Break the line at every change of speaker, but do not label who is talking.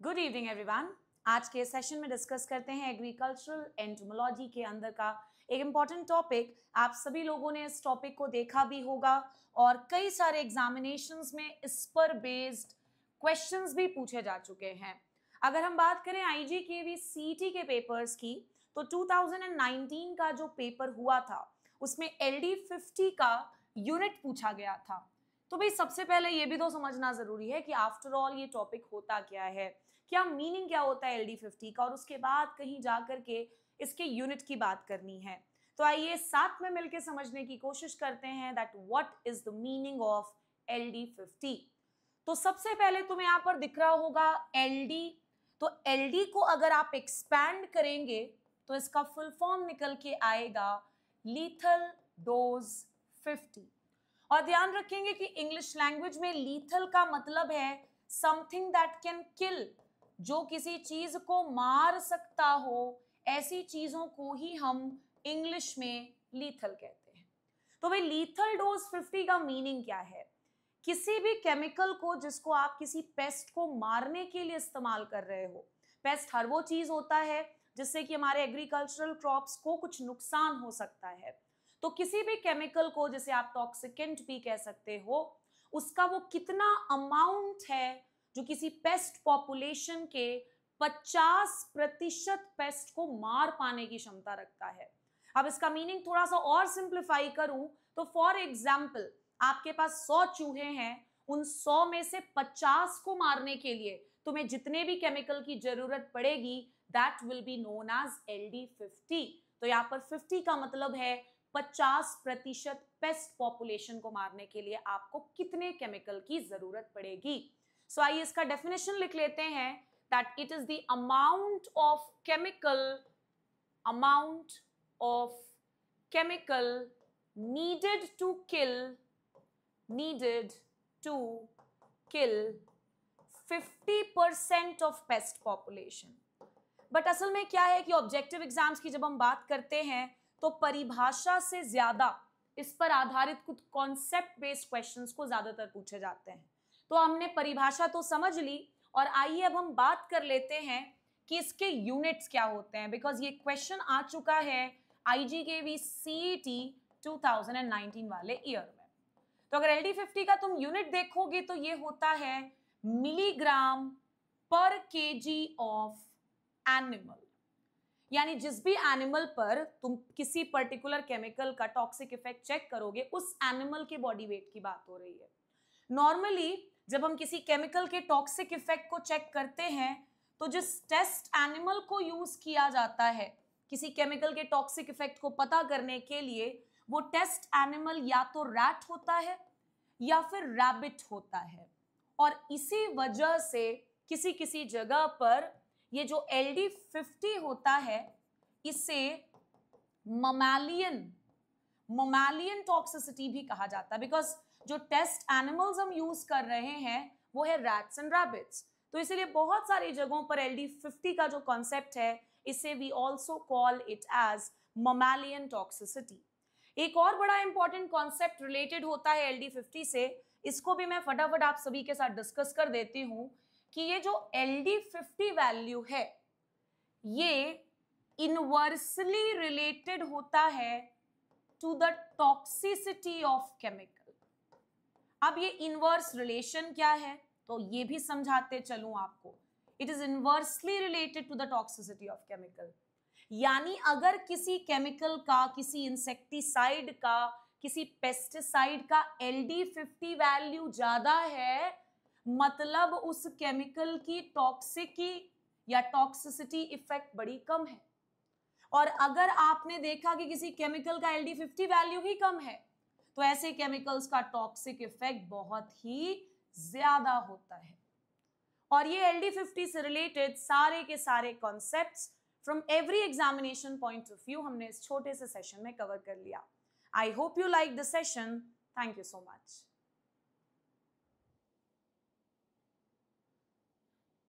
Good evening everyone. आज के session में डिस्कस करते हैं एग्रीकल्चरल एंटोमोलॉजी के अंदर का एक इम्पॉर्टेंट टॉपिक। आप सभी लोगों ने इस टॉपिक को देखा भी होगा और कई सारे एग्जामिनेशंस में इस पर बेस्ड क्वेश्चंस भी पूछे जा चुके हैं। अगर हम बात करें IGKV CET के पेपर्स की तो 2019 का जो पेपर हुआ था उसमें LD50 का यूनिट पूछा गया था। तो भाई सबसे पहले ये भी तो समझना जरूरी है कि आफ्टर ऑल ये टॉपिक होता क्या है, क्या मीनिंग क्या होता है LD50 का, और उसके बाद कहीं जाकर के इसके यूनिट की बात करनी है। तो आइए साथ में मिलकर समझने की कोशिश करते हैं that what is the meaning of LD50। तो सबसे पहले तुम्हें यहां पर दिख रहा होगा LD। तो LD को अगर आप एक्सपैंड करेंगे तो इसका फुल फॉर्म निकल के आएगा लीथल डोज 50। और ध्यान रखेंगे कि इंग्लिश लैंग्वेज में लीथल का मतलब है समथिंग दैट कैन किल, जो किसी चीज को मार सकता हो, ऐसी चीजों को ही हम इंग्लिश में लीथल कहते हैं। तो भाई लीथल डोज 50 का मीनिंग क्या है? किसी भी केमिकल को जिसको आप किसी पेस्ट को मारने के लिए इस्तेमाल कर रहे हो। पेस्ट हर वो चीज होता है जिससे कि हमारे एग्रीकल्चरल क्रॉप्स को कुछ नुकसान हो सकता है। तो किसी भी केमिकल को, जिसे आप टॉक्सिकेंट भी कह सकते हो, उसका वो कितना अमाउंट है जो किसी पेस्ट पॉपुलेशन के 50% पेस्ट को मार पाने की क्षमता रखता है। अब इसका मीनिंग थोड़ा सा और सिंप्लीफाई करूं तो फॉर एग्जाम्पल आपके पास 100 चूहे हैं, उन 100 में से 50 को मारने के लिए तुम्हें जितने भी केमिकल की जरूरत पड़ेगी that will be known as LD50। तो यहां पर 50 का मतलब है 50% पेस्ट पॉपुलेशन को मारने के लिए आपको कितने केमिकल की जरूरत पड़ेगी। सो आइए इसका डेफिनेशन लिख लेते हैं that it is the amount of chemical needed to kill 50% of paste population. But असल में क्या है कि ऑब्जेक्टिव एग्जाम्स की जब हम बात करते हैं तो परिभाषा से ज्यादा इस पर आधारित कुछ कॉन्सेप्ट बेस्ड क्वेश्चंस को ज्यादातर पूछे जाते हैं। तो हमने परिभाषा तो समझ ली और आइए अब हम बात कर लेते हैं कि इसके यूनिट्स क्या होते हैं, बिकॉज ये क्वेश्चन आ चुका है IGKV CET 2019 वाले ईयर में। तो अगर LD50 का तुम यूनिट देखोगे तो ये होता है मिलीग्राम पर केजी ऑफ एनिमल। यानी जिस भी एनिमल पर तुम किसी पर्टिकुलर केमिकल का टॉक्सिक इफेक्ट चेक करोगे उस एनिमल के बॉडी वेट की बात हो रही है। नॉर्मली जब हम किसी केमिकल के टॉक्सिक इफेक्ट को चेक करते हैं तो जिस टेस्ट एनिमल को यूज किया जाता है किसी केमिकल के टॉक्सिक इफेक्ट को पता करने के लिए, वो टेस्ट एनिमल या तो रैट होता है या फिर रैबिट होता है। और इसी वजह से किसी किसी जगह पर ये जो LD50 होता है इसे ममालियन टॉक्सिसिटी भी कहा जाता है, बिकॉज जो टेस्ट एनिमल्स हम यूज कर रहे हैं वो है रैट्स एंड रैबिट्स। तो इसीलिए बहुत सारी जगहों पर LD50 का जो कॉन्सेप्ट है इसे we also call it as mammalian toxicity. एक और बड़ा इंपॉर्टेंट कॉन्सेप्ट रिलेटेड होता है LD50 से, इसको भी मैं फटाफट आप सभी के साथ डिस्कस कर देती हूं कि ये जो LD50 वैल्यू है ये इनवर्सली रिलेटेड होता है to the toxicity of chemical. अब ये इनवर्स रिलेशन क्या है तो ये भी समझाते चलूं आपको। It is inversely related to the toxicity of chemical. यानी अगर किसी केमिकल का, किसी इंसेक्टिसाइड का, किसी पेस्टिसाइड का LD50 वैल्यू ज्यादा है मतलब उस केमिकल की टॉक्सिकी या टॉक्सिसिटी इफेक्ट बड़ी कम है। और अगर आपने देखा कि किसी केमिकल का LD50 वैल्यू ही कम है तो ऐसे केमिकल्स का टॉक्सिक इफेक्ट बहुत ही ज्यादा होता है। और ये LD50 से रिलेटेड सारे के सारे concepts from every examination point of view हमने इस छोटे से सेशन में कवर कर लिया। I hope you like the session. Thank you so much.